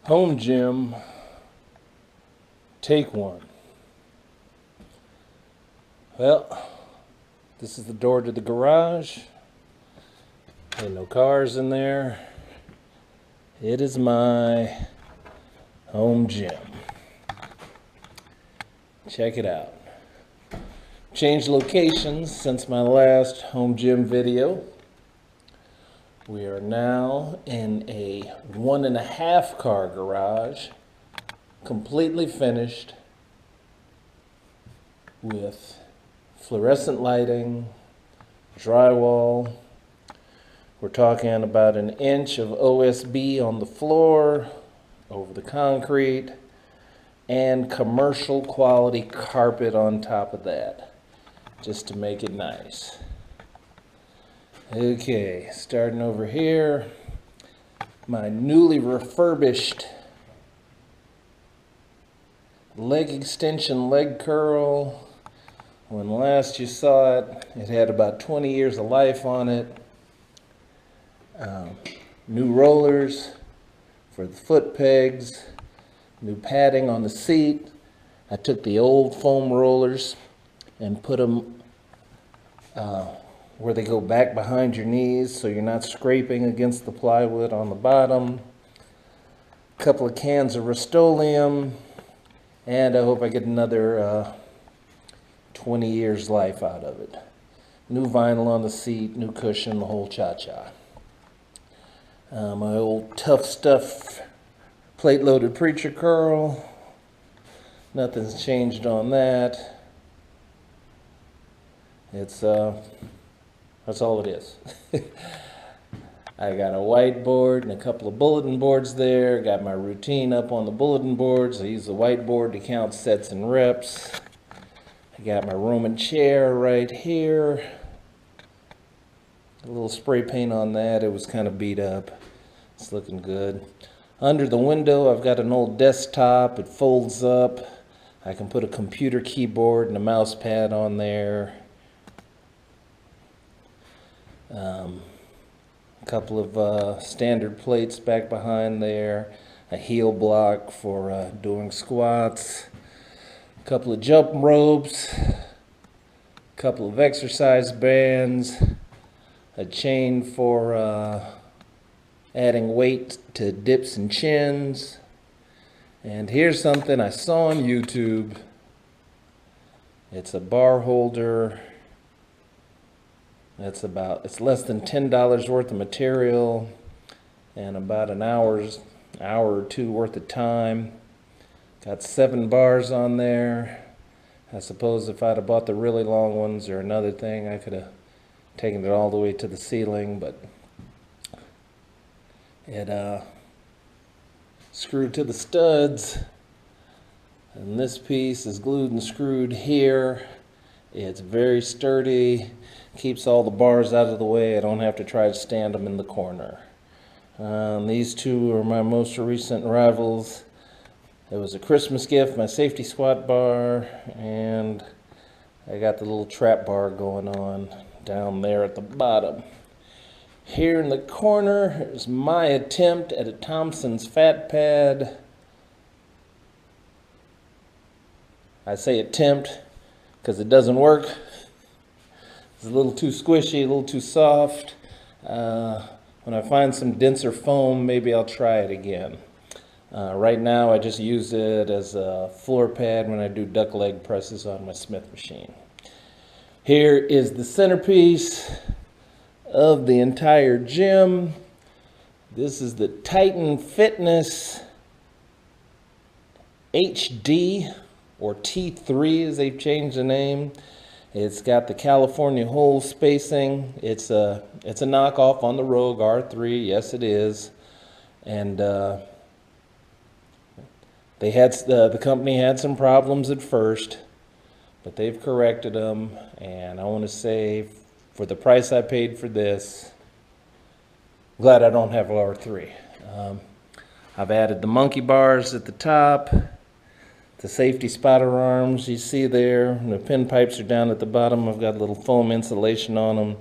Home gym, take one. Well, this is the door to the garage. Ain't no cars in there. It is my home gym. Check it out. Changed locations since my last home gym video. We are now in a 1.5 car garage, completely finished with fluorescent lighting, drywall. We're talking about 1 inch of OSB on the floor, over the concrete, and commercial quality carpet on top of that, just to make it nice. Okay, starting over here, my newly refurbished leg extension leg curl. When last you saw it, it had about 20 years of life on it. New rollers for the foot pegs, new padding on the seat. I took the old foam rollers and put them where they go back behind your knees so you're not scraping against the plywood on the bottom. A couple of cans of Rust-Oleum, and I hope I get another 20 years life out of it. New vinyl on the seat, new cushion, the whole cha-cha. My old Tough Stuff plate-loaded preacher curl. Nothing's changed on that. That's all it is. I got a whiteboard and a couple of bulletin boards there. Got my routine up on the bulletin boards. I use the whiteboard to count sets and reps. I got my Roman chair right here. A little spray paint on that. It was kind of beat up. It's looking good. Under the window, I've got an old desktop. It folds up. I can put a computer keyboard and a mouse pad on there. A couple of standard plates back behind there, a heel block for doing squats, a couple of jump ropes, a couple of exercise bands, a chain for adding weight to dips and chins. And here's something I saw on YouTube. It's a bar holder. It's less than $10 worth of material and about an hour or two worth of time. Got 7 bars on there. I suppose if I'd have bought the really long ones or another thing, I could have taken it all the way to the ceiling, but it screwed to the studs. And this piece is glued and screwed here. It's very sturdy. Keeps all the bars out of the way. I don't have to try to stand them in the corner. These two are my most recent rivals. It was a Christmas gift, my safety squat bar, and I got the little trap bar going on down there at the bottom. Here in the corner is my attempt at a Thompson's fat pad. I say attempt because it doesn't work. It's a little too squishy, a little too soft. When I find some denser foam, maybe I'll try it again. Right now, I just use it as a floor pad when I do duck leg presses on my Smith machine. Here is the centerpiece of the entire gym. This is the Titan Fitness HD, or T3 as they've changed the name. It's got the California hole spacing. It's a knockoff on the Rogue R3. Yes, it is. And the company had some problems at first, but they've corrected them. And I want to say, for the price I paid for this, I'm glad I don't have an R3. I've added the monkey bars at the top. The safety spotter arms you see there, and the pin pipes are down at the bottom. I've got a little foam insulation on them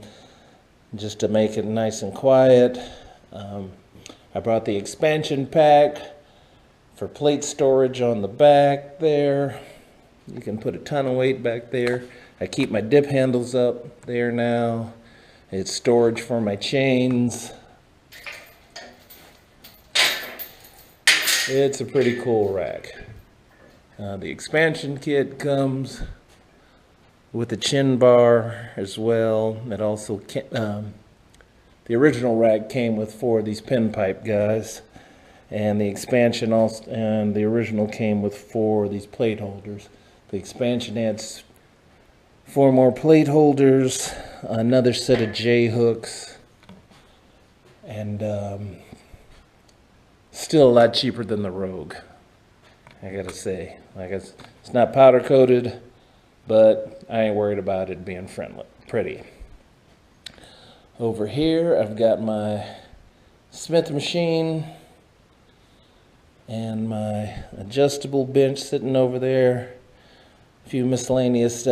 just to make it nice and quiet. I brought the expansion pack for plate storage on the back there. You can put a ton of weight back there. I keep my dip handles up there now. It's storage for my chains. It's a pretty cool rack. The expansion kit comes with a chin bar as well. It also the original rack came with 4 of these pinpipe guys, and the expansion also, and the original came with 4 of these plate holders. The expansion adds 4 more plate holders, another set of J hooks, and still a lot cheaper than the Rogue, I gotta say. Like, it's not powder coated, but I ain't worried about it being pretty. Over here, I've got my Smith machine and my adjustable bench sitting over there. A few miscellaneous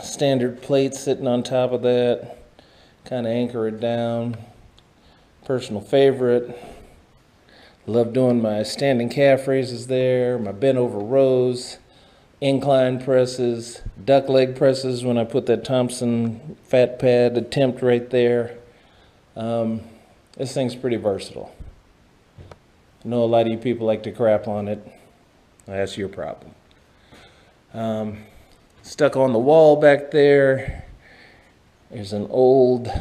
standard plates sitting on top of that, kind of anchor it down. Personal favorite. Love doing my standing calf raises there, my bent over rows, incline presses, duck leg presses when I put that Thompson fat pad attempt right there. This thing's pretty versatile. I know a lot of you people like to crap on it. That's your problem. Stuck on the wall back there, there's an old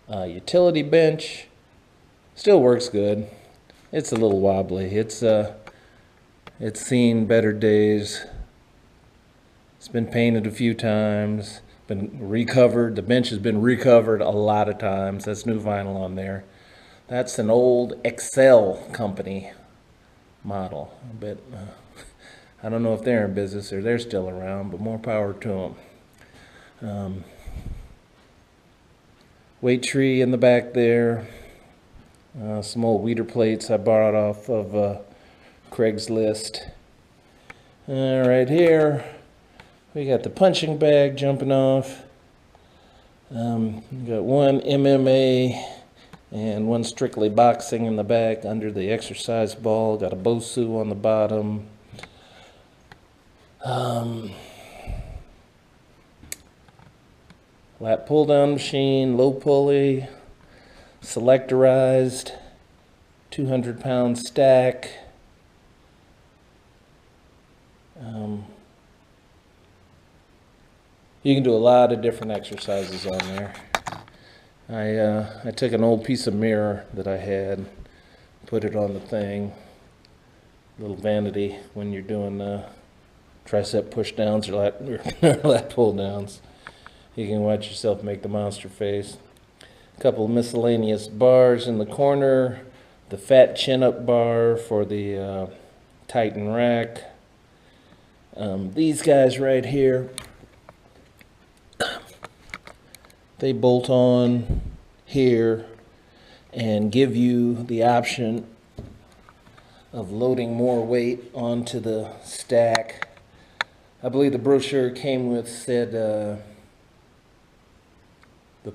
utility bench. Still works good. It's a little wobbly. It's seen better days. It's been painted a few times, been recovered. The bench has been recovered a lot of times. That's new vinyl on there. That's an old Excel company model. But I don't know if they're in business or they're still around, but more power to them. Weight tree in the back there. Some old weeder plates I borrowed off of Craigslist. Right here, we got the punching bag jumping off. We got 1 MMA and 1 strictly boxing in the back under the exercise ball. Got a Bosu on the bottom. Lat pull down machine, low pulley, selectorized, 200-pound stack. You can do a lot of different exercises on there. I took an old piece of mirror that I had, put it on the thing. Little vanity when you're doing tricep push downs or lat pull downs. You can watch yourself make the monster face. A couple of miscellaneous bars in the corner. The fat chin-up bar for the Titan rack. These guys right here, they bolt on here and give you the option of loading more weight onto the stack. I believe the brochure came with, said the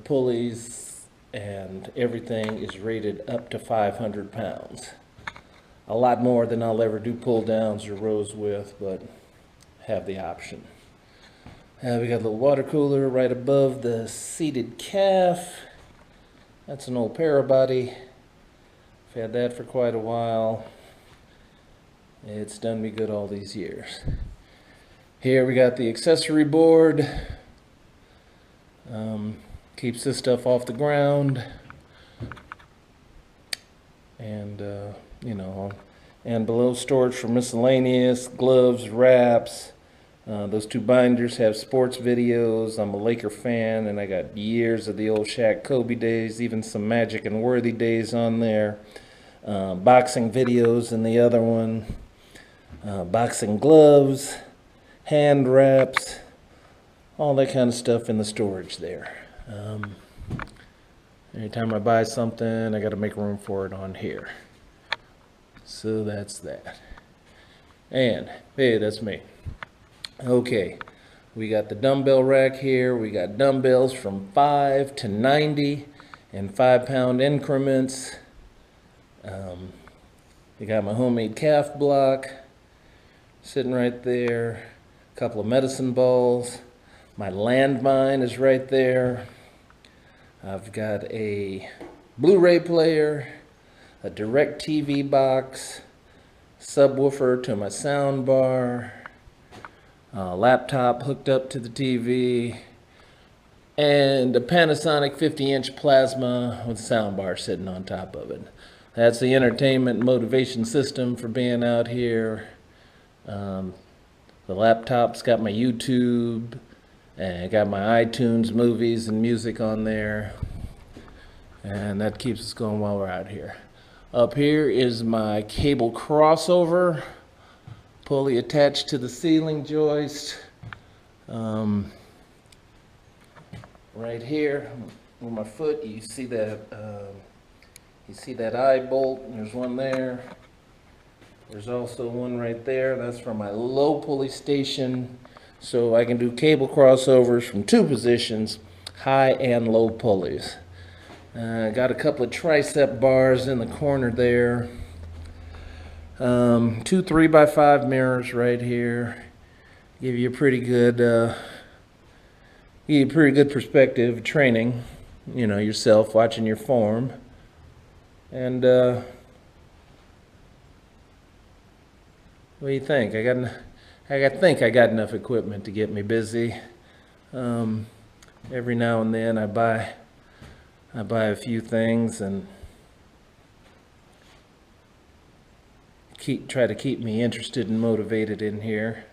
pulleys and everything is rated up to 500 pounds. A lot more than I'll ever do pull downs or rows with, but have the option. We got a little water cooler right above the seated calf. That's an old Parabody. I've had that for quite a while. It's done me good all these years. Here we got the accessory board. Keeps this stuff off the ground. And, you know, and below storage for miscellaneous, gloves, wraps. Those 2 binders have sports videos. I'm a Laker fan, and I got years of the old Shaq Kobe days, even some Magic and Worthy days on there. Boxing videos in the other one. Boxing gloves, hand wraps, all that kind of stuff in the storage there. Anytime I buy something, I got to make room for it on here. So that's that. And, hey, that's me. Okay, we got the dumbbell rack here. We got dumbbells from 5 to 90 in 5-pound increments. We got my homemade calf block. sitting right there. A couple of medicine balls. My landmine is right there. I've got a Blu-ray player, a DirecTV box, subwoofer to my sound bar, a laptop hooked up to the TV, and a Panasonic 50-inch plasma with a sound bar sitting on top of it. That's the entertainment motivation system for being out here. The laptop's got my YouTube, and I got my iTunes movies and music on there. And that keeps us going while we're out here. Up here is my cable crossover, pulley attached to the ceiling joist. Right here, where my foot, you see that eye bolt. There's one there. There's also one right there. That's for my low pulley station, so I can do cable crossovers from two positions, high and low pulleys. Got a couple of tricep bars in the corner there. 2 3x5 mirrors right here. Give you a pretty good perspective of training, you know, yourself, watching your form. And what do you think? I think I got enough equipment to get me busy. Every now and then I buy a few things and try to keep me interested and motivated in here.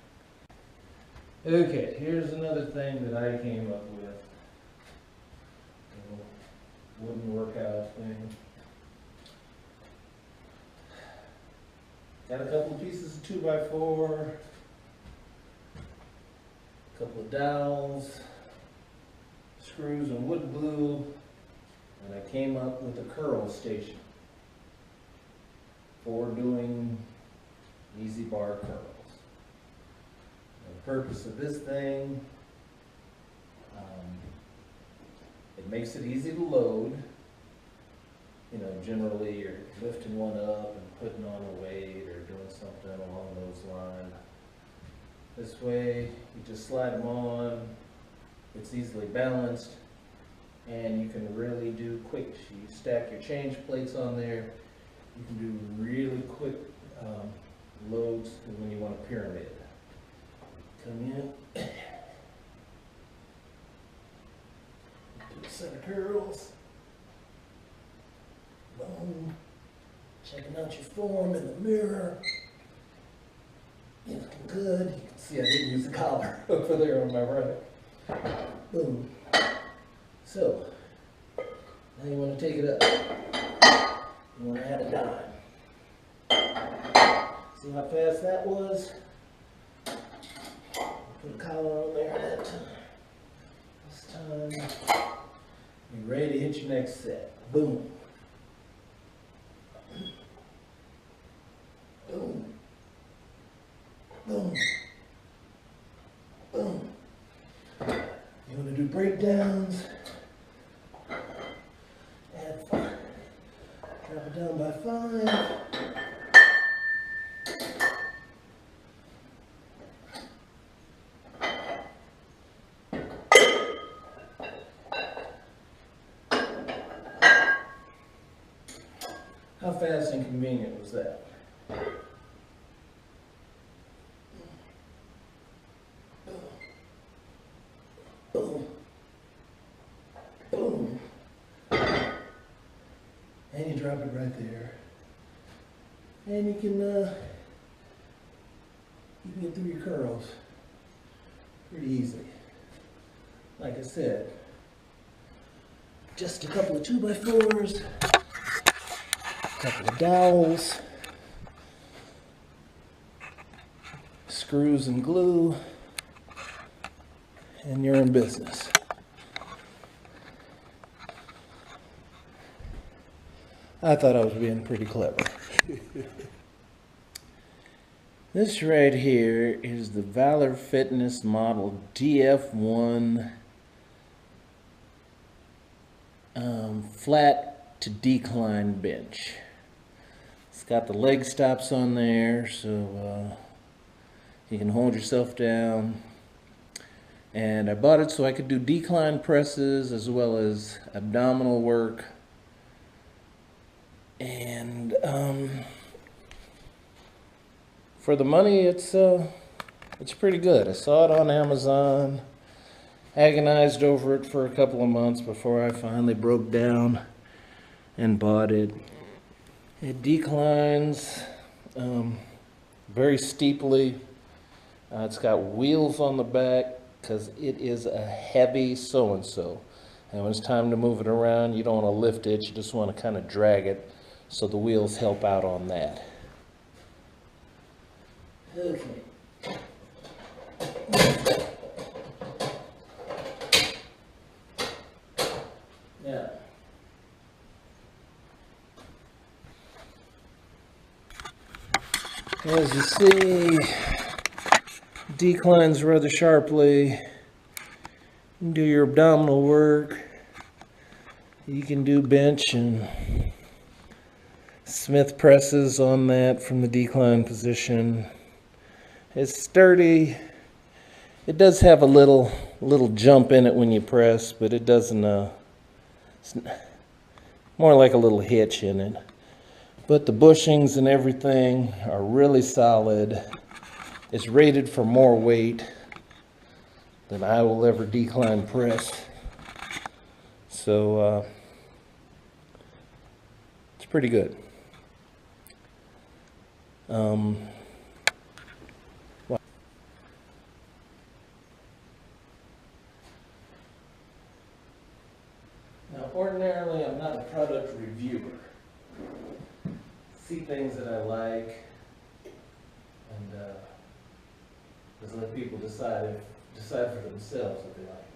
Okay, here's another thing that I came up with. Wooden workout thing. Got a couple of pieces of 2x4, a couple of dowels, screws and wood glue, and I came up with a curl station for doing easy bar curls. The purpose of this thing, it makes it easy to load. You know, generally you're lifting one up and putting on a weight or doing something along those lines. This way, you just slide them on, it's easily balanced, and you can really do quick. You stack your change plates on there, you can do really quick loads when you want a pyramid. Come in, do a set of curls. Boom. Checking out your form in the mirror. You're looking good. You can see I didn't use the collar over there on my right. Boom. So, now you want to take it up. You want to add a dime. See how fast that was? Put a collar on there that time. This time, you're ready to hit your next set. Boom. Boom. Boom. Boom. You want to do breakdowns? Add 5. Drop it down by 5. How fast and convenient was that? Boom. Boom. And you drop it right there. And you can get through your curls pretty easily. Like I said, just a couple of 2x4s, a couple of dowels, screws and glue, and you're in business. I thought I was being pretty clever. This right here is the Valor Fitness Model DF1 flat to decline bench. It's got the leg stops on there, so You can hold yourself down. And I bought it so I could do decline presses as well as abdominal work. And for the money, it's pretty good. I saw it on Amazon, agonized over it for a couple of months before I finally broke down and bought it. It declines very steeply. It's got wheels on the back because it is a heavy so-and-so. And when it's time to move it around, you don't want to lift it, you just want to kind of drag it, so the wheels help out on that. Okay. Now, as you see, declines rather sharply. You can do your abdominal work. You can do bench and Smith presses on that from the decline position. It's sturdy. It does have a little jump in it when you press, but it doesn't, it's more like a little hitch in it. But the bushings and everything are really solid. It's rated for more weight than I will ever decline press. So it's pretty good. Now, ordinarily, I'm not a product reviewer. See things that I like, and just let people decide for themselves if they like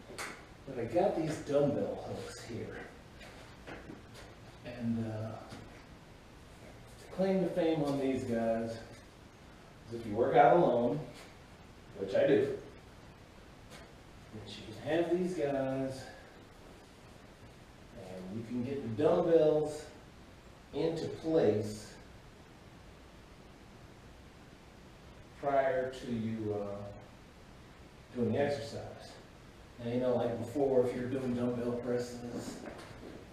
it. But I got these dumbbell hooks here, and claim to fame on these guys is if you work out alone, which I do, that you can have these guys, and you can get the dumbbells into place prior to you doing the exercise. Now, you know, like before, if you're doing dumbbell presses,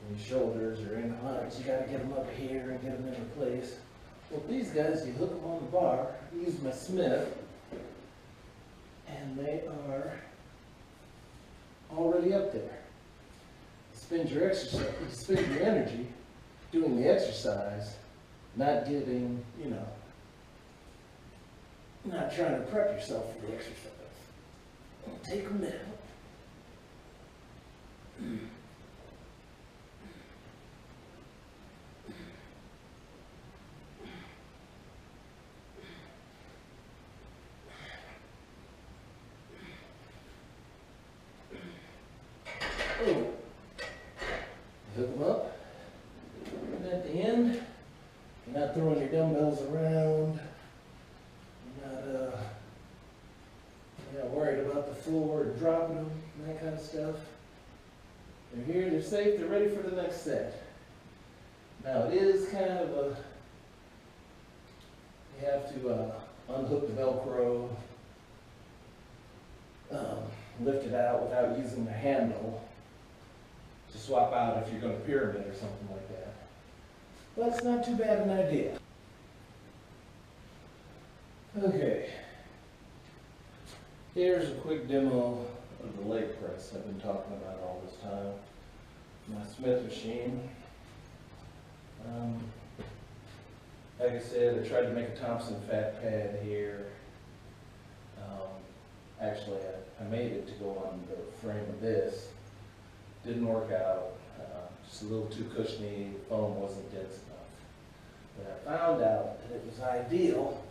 and your shoulders are in hunch, you gotta get them up here and get them into place. Well, these guys, you hook them on the bar, use my Smith, and they are already up there. You spend your exercise, you spend your energy doing the exercise, not getting, you know, not trying to prep yourself for the exercise. Take a minute. Oh. Hook them up. And at the end, you're not throwing your dumbbells around. You're not worried about the floor and dropping them and that kind of stuff. They're here, they're safe, they're ready for the next set. Now it is kind of a, you have to unhook the Velcro, lift it out without using the handle to swap out if you're going to pyramid or something like that. But it's not too bad an idea. Okay. Here's a quick demo of the leg press I've been talking about all this time. My Smith machine. Like I said, I tried to make a Thompson fat pad here. Actually, I made it to go on the frame of this. Didn't work out. Just a little too cushiony. The foam wasn't dense enough. But I found out that it was ideal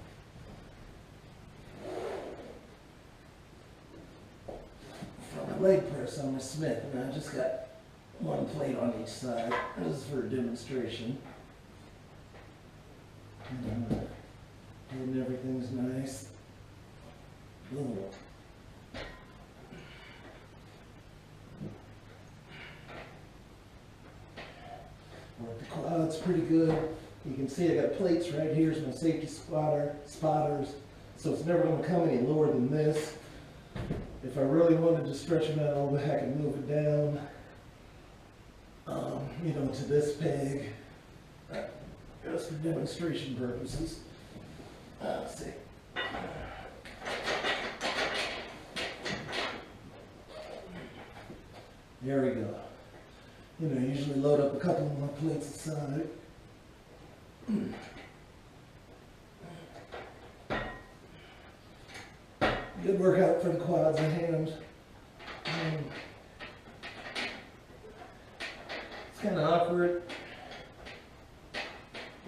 for my leg press on my Smith. And I just got one plate on each side. This is for a demonstration. And everything's nice. Ooh. Work the quads pretty good. You can see I got plates right here. Here's my safety spotters. So it's never gonna come any lower than this. If I really wanted to stretch them out a little bit, I could move it down, you know, to this peg, just for demonstration purposes. Let's see. There we go. You know, usually load up a couple more plates aside. Good workout for the quads and hams. It's kind of awkward.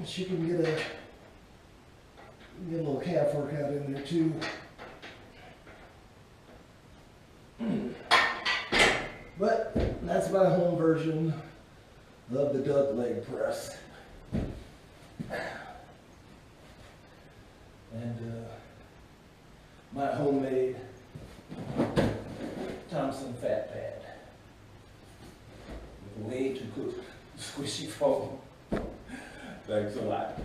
She can get a little calf workout in there too. But that's my home version of the duck leg press. And my homemade Thompson fat pad with way too good squishy foam. Thanks a lot.